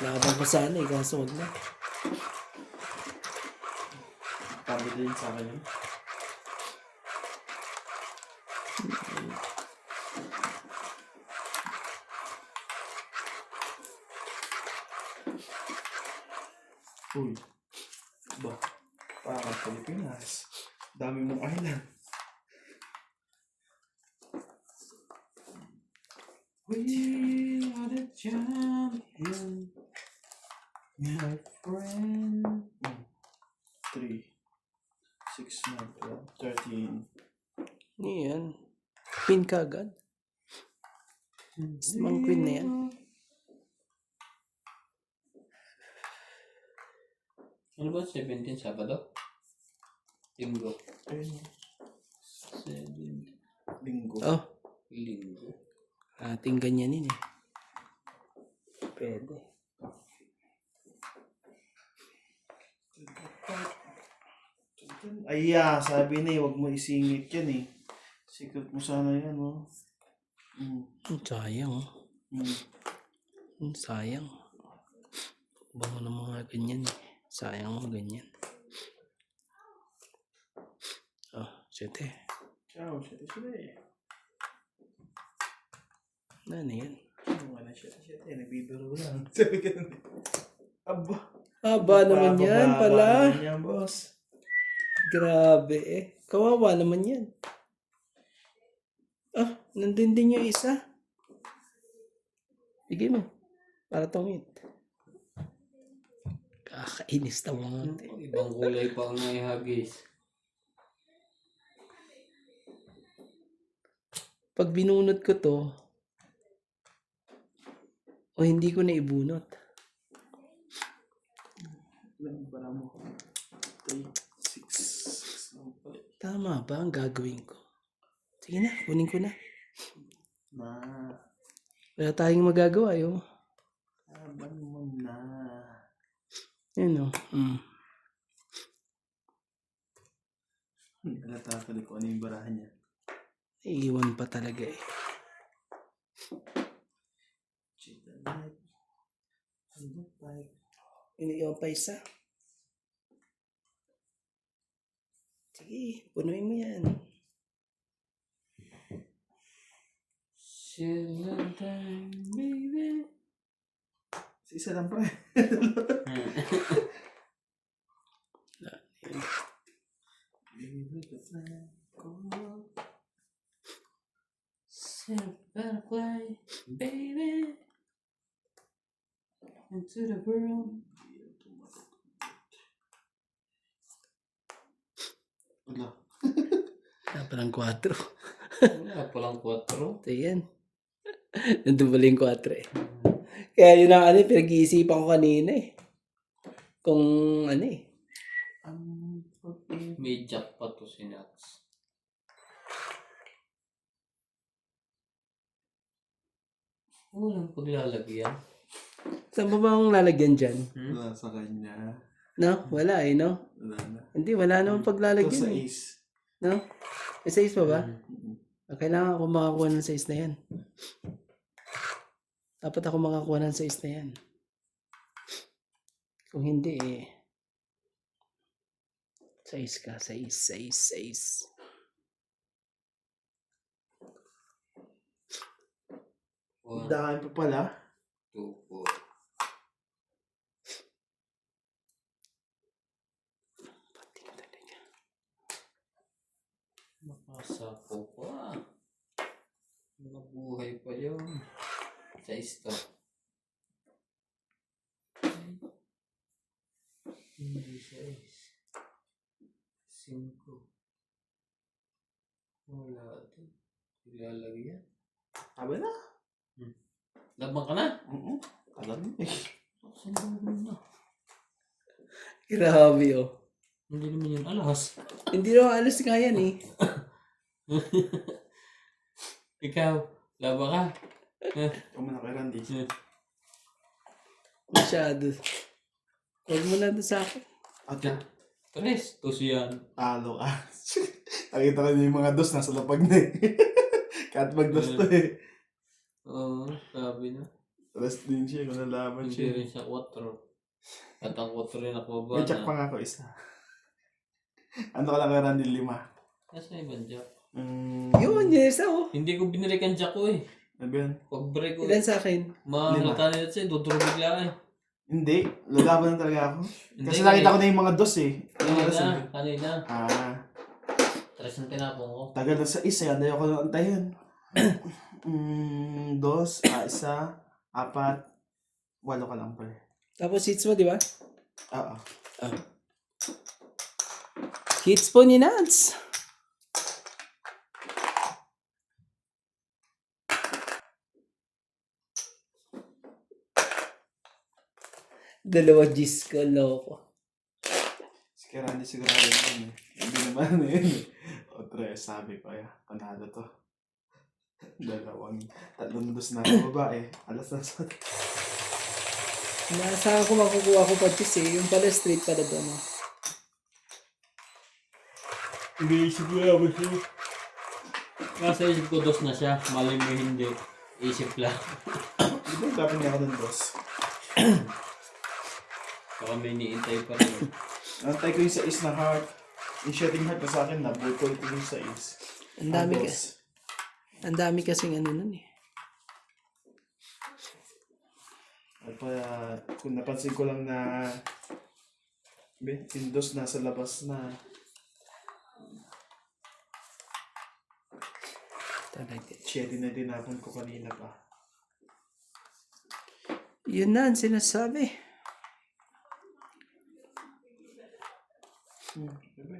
Laban ko sana eh, kaso wag na. Tabi din sa akin yun. Uy. Ba? Parang Pilipinas. Dami mong island. We are the champion. My friend. 3, 6, 9, 12, 13. Ano yan? Queen ka agad? Mang queen na yan. Ano ba? 17 Sabado? Linggo. Ayun. 7 Linggo. Oh, Linggo. ating ganyanin eh. Pwede. Ay, sabi na eh, huwag mo isingit yan eh. Secret mo sana yan, oh. Sayang oh. Sayang. Bango ng mga ganyan eh. Sayang mo ganyan. Oh, 7. Ciao, siyete. Ano yan? Ano nga na siyete? Nagbibiro lang. Sabi ka na. Aba. Aba naman yan pala. Naman yan, boss. Grabe eh. Kawawa naman yan. Ah, nandun din yung isa. Bigay mo. Para tongit. Kakainis na mga ate. Ibang kulay pa ang naihagis. Pag binunot ko to, o hindi ko na ibunot. Ilan ba mo? 3, 6. Tama ba ang gagawin ko? Sige na, kunin ko na. Wala tayong magagawa yung. Laban mo na. Yun o. Natatali ko ano yung barahan niya. Iiwan pa talaga eh. Iniiwan pa isa. Sige, punuin mo yan. Silentine, baby. Isa lang pre. Silentine, baby. Into the world. Wala. Parang 4. Wala palang 4. Ito yan. Nandun pala yung 4 eh. Kaya yun ang pinag-iisipan ko kanina eh. Kung ano eh. May jackpot to si Nats. Walang paglalagyan. Saan ba bang lalagyan dyan? Wala sa kanya. No? Wala eh, no? Wala na. Hindi, wala namang Ito paglalagyan sa eh. ace. No? May size pa ba? Kailangan ako makakuha ng size na yan. Dapat ako makakuha ng size na yan. Kung hindi eh. Size ka, size. Daan pa pala. 2, 4. Makasapo pa. Mabuhay pa yun. Size to. Hindi size. 5. Wala ito. Ilalagyan. Sabi na. Labang ka na? Alam mo eh. Saan ba na? Grabe oh. Hindi naman yun alas. Hindi naman alas nga yan eh. Ikaw, laba ka. Ikaw mo na kay Randy. Masyado. Huwag mo na doon sa akin. Okay. Tres, tos yan. Talo ka. Nakita ko na yung mga dos nasa lapag na eh. Kahit mag-dos to eh. Oo, sabi na. Rest din siya kung nalaman Hindi siya. rin siya 4. At ang 4 rin nakababa May jack pa na. nga ako isa. Ano ka lang kaya ng 5? Nasa ibang jack. Yun, yes ako. Hindi ko binili ang jack ko eh. Ano ba yan? Pag break ko Ilan sa akin? mahalata nila sa'yo, dudurog bigla eh. Hindi. Lalaban na talaga ako. Hindi, Kasi nakita ko na yung mga dos eh. Yung mga dos Kanina, eh. kanina. Ah. Tres ang tinapong ko. Tagal na sa isa. Anday ako na antayin. 2, 1, 4, 8 ka lang pala. Tapos hits mo, di ba? Oo. Hits po ni Nance. Dalawa G's ko, loko. Si Kerandi sigurado yun eh. Hindi naman ano yun eh. O, tres, sabi ko ya. Panalo to. 2, 3 dos na ako babae. Alas na sa... Nasa ko makukuha ko pa G's eh. Yung pala straight pala doon. Oh. Iniisip ko lang siya. Nasa isip ko dos na siya. Maling mo hindi. Isip lang. Di ba tapin niya ako ng dos? Baka may iniintay pa rin. Antay ko yung sa is na heart. Yung shooting heart na sa akin na. Bukoy ko yung sa is. Ang dami kasing ano nun eh. At pa, kung napansin ko lang na yung dos nasa labas na. Talaga. Shitty na tinapon ko kanina pa. Yun na ang sinasabi. Diba?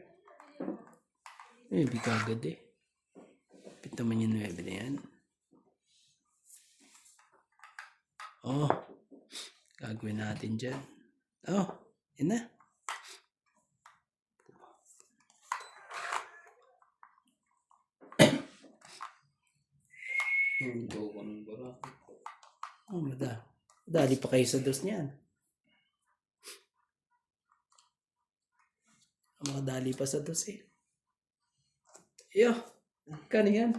Eh, di kagad eh. Pit naman yung 9 na yan. Oh. Gagawin natin dyan. Oh. Yan na. Hindi ko ng bara. Oh, madali pa kayo sa dos niyan. Makadali pa sa dos eh. Yo. Kano yan?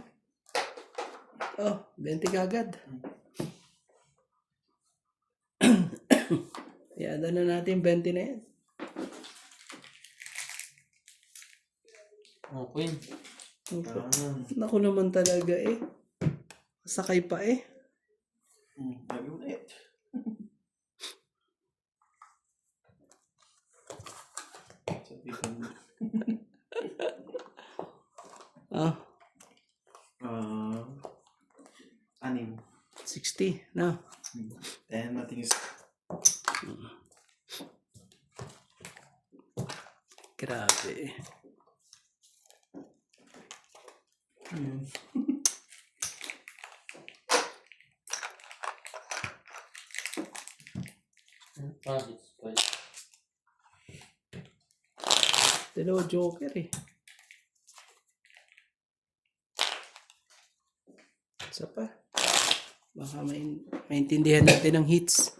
Oh, 20 kagad. Yada na natin 20 na yan. Okay. Naku naman talaga eh. Sakay pa eh. Lagi ulit. Sabihin mo. Ah, 6. 60 na. Then nothing is... Grabe. It's fine. Dalawa joker eh. Isa pa. Baka maintindihan natin ang hits.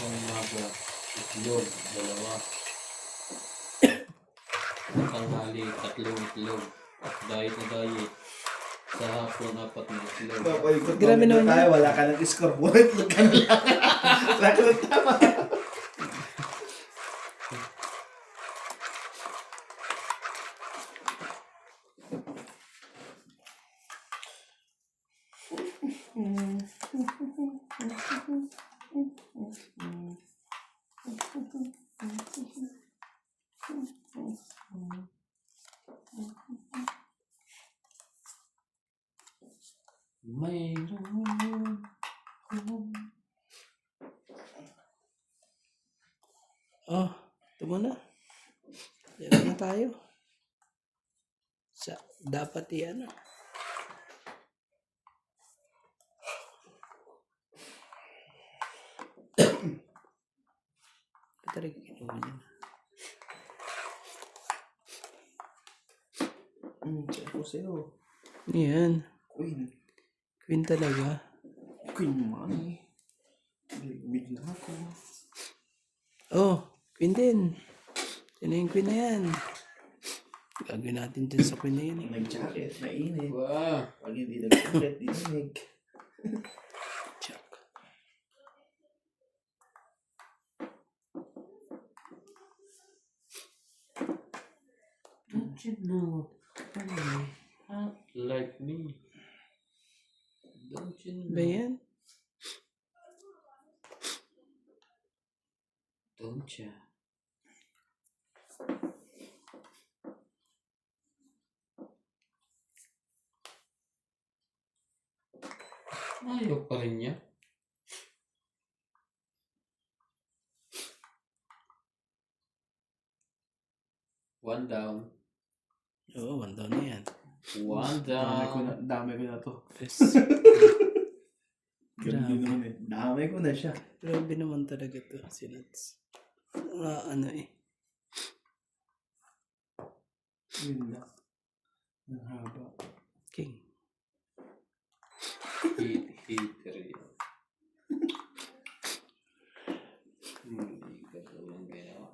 Umaga, itlog, 2. Tanghali, 3 itlog. Diet na diet. Sa hapon, 4 na itlog. Papaikot Grabe naman tayo. Wala ka ng scoreboard. Wala ka ng tama. Mayroon. Oh, ito muna. Yan na tayo. Dapat iyan. Talaga kinuha niya. Check ko sa'yo. Yan. Queen. Queen talaga. Queen naman eh. Big na ako. Oh, queen din. Yan na yung queen na yan. Gagawin natin dyan sa queen na yun. Nag-jacket, mainit. Wow. Pag hindi nag-jacket, dinig. Check. Don't you know? Like me. Don't you know? Ba yan? Don't ya? Ayaw pa rin niya. One down. Oo, one down na yan. One down. Dami ko na to. Yes. Ganun din Grabe. naman eh. Dami ko na siya. Grabe naman talaga to, si Nats. Ano eh. Yun lang. Ang haba. King. Hater yun. Hindi ka talagang ginawa.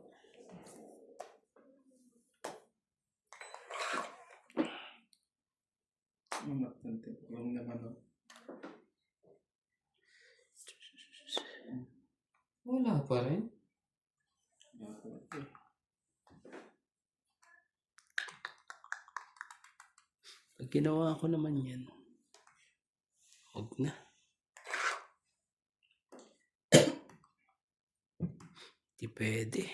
Yung naman o. Wala pa rin. Pag ginawa ko naman yan, huwag na. Di pwede.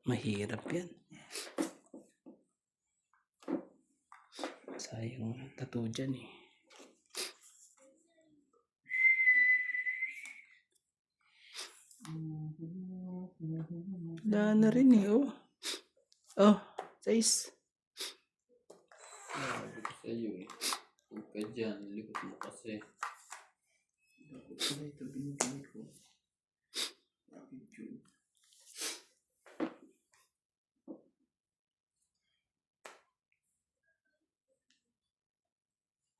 Mahirap yan. Sayang tattoo dyan eh. Wala na rin eh, oh. Oh, size. Sabi ko sa'yo eh. Huwag ka dyan. Likot mo kasi. Dapat pala ito binigay ko. Bakit yun?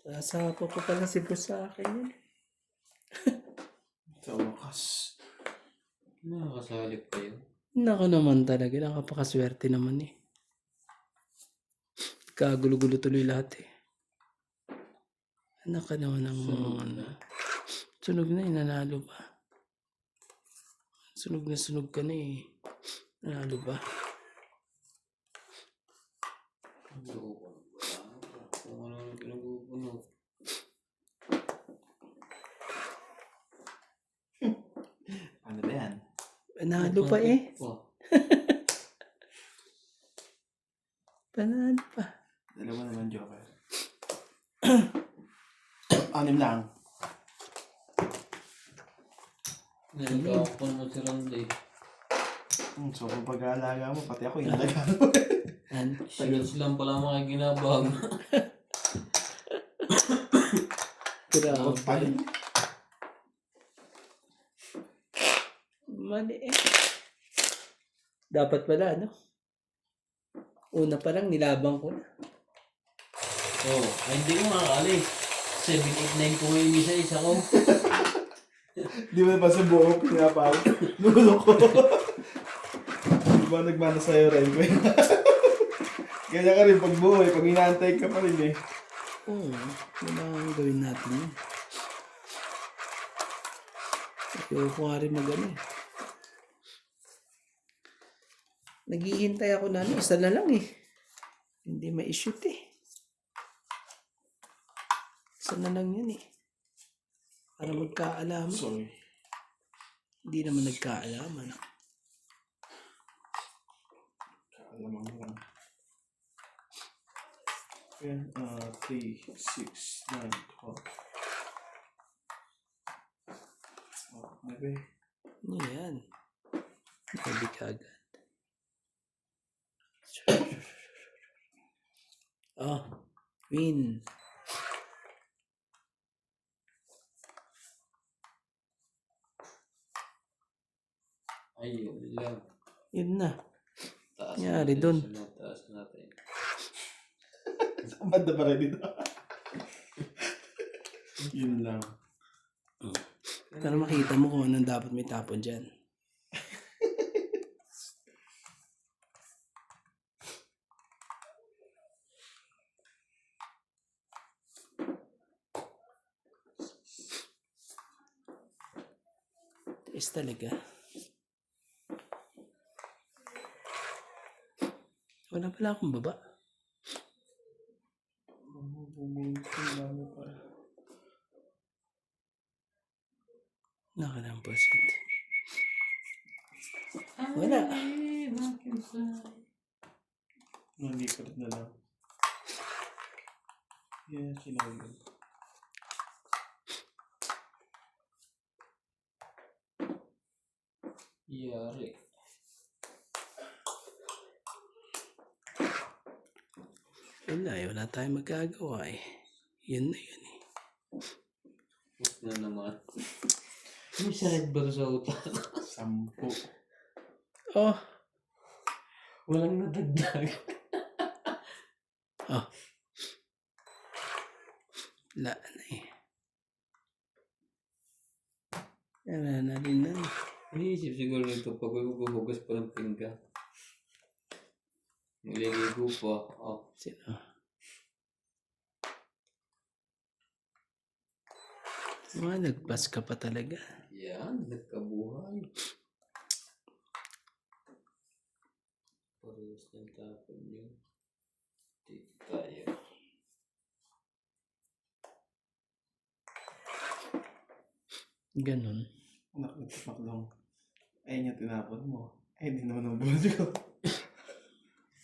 Sasapo ko pala si boss sa akin yun. Sa wakas. Nakakasalip kayo. Nako naman talaga, nakapakaswerte naman eh. Kagulo-gulo tuloy lahat eh. Anak ka naman ng ano. Sunog na eh, nanalo pa. Sunog ka na eh. Nanalo pa. Kung ano yung pinag-ubunod. Ano ba yan? Panalo pa eh. Panalo pa. Dalawa naman joker. 6 lang. Nagkakapan mo si Randy. So kung pag-aalaga mo, pati ako inalaga mo. Sagats lang pala mga ginabang. Grabe. Mali eh. Dapat pala ano? Una pa lang nilabang ko na. Oh, ay hindi ko makakali. 7, 8, 9 ko ngayon isa ko. Di ba pa sa buhok pinapaw? Nulo ko. Di ba nagmana sa'yo rin? Kaya ka rin pag buhay, pag inaantay ka pa rin eh. Oo. Kailangan gawin natin yun. Ayoko nga rin mag-ano eh. Naghihintay ako na ano, isa na lang eh. Hindi ma-shoot eh. Isa na lang yun eh. Para magkaalaman. Sorry. Hindi naman nagkaalaman. Kaalaman mo lang. Yan, 3, 6, 9, 12. Oh, okay. Ano yan? Sabi ka agad. Oh, win. Ayun lang. Yun na. Taas Nangyari natin, dun. Taas natin. Banda pa rin dito. Yun lang. Para makita mo kung anong dapat may tapon dyan. Ayos talaga. Wala pala akong baba. Nakalampasit. Wala. Hindi ko rin na lang. Yeah, sinawin. Yari. Wala tayong magagawa eh. Yun na yun eh. Huwag na naman. May sakit ba sa utak? 10. Oh, Walang nadagdag. oh. Wala na eh. Wala na rin na. Iniisip siguro nito pag hugas pa ng pinggan. Nililigo pa. Oh. Sino? Nagpas ka pa talaga. Yan, nagkabuhay. Parehas ng tapon yun. Dito tayo. Ganun. Nagtapak lang. Ayun yung tinapon mo. Ay, hindi naman ang buwan ko.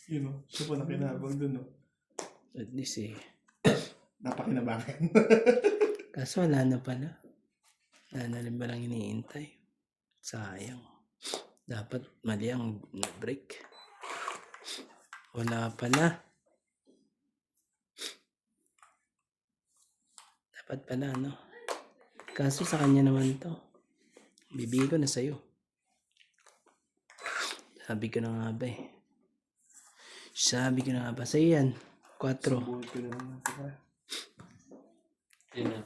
Yun o. Siya pa nakinabang dun o. At least eh. Napakinabangan. Kaso wala na pala. Wala na rin palang iniintay. Sayang. Dapat mali ang break. Wala pala. Dapat pala ano. Kaso sa kanya naman to. Bibigay ko na sa'yo. Sabi ko na nga ba eh. Sabi ko na nga ba. Sa'yo yan. 4. Subuhin ko na lang natin. Yan na.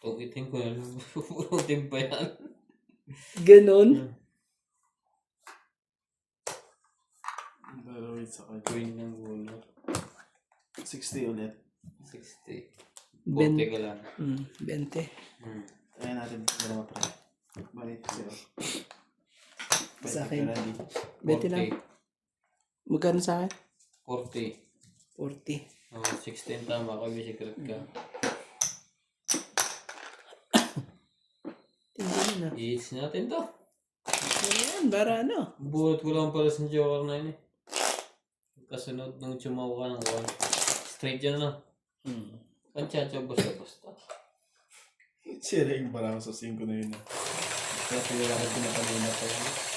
Tukitin ko na lang. Pupurutin pa yan. Ganon. Wait sa kanya. Queen ng ulo. 60 ulit. 60. 40 20. ka lang. 20. Kaya natin dalawa pre. Balik sila. Sa akin. 40. 20 lang. Magkano sa akin? 40. 40. Oh, 16 tama ka. May secret ka. Tingnan na. I-hits natin to. Ayan, bara ano. Buhat ko lang pala sa Joker na yun eh. Kasunod nung chumaw ka ng 1. Straight yan na. Panchacha basta-basta. Sira yung parang sa 5 na yun. Kaya wala ka pinapanina pa yun.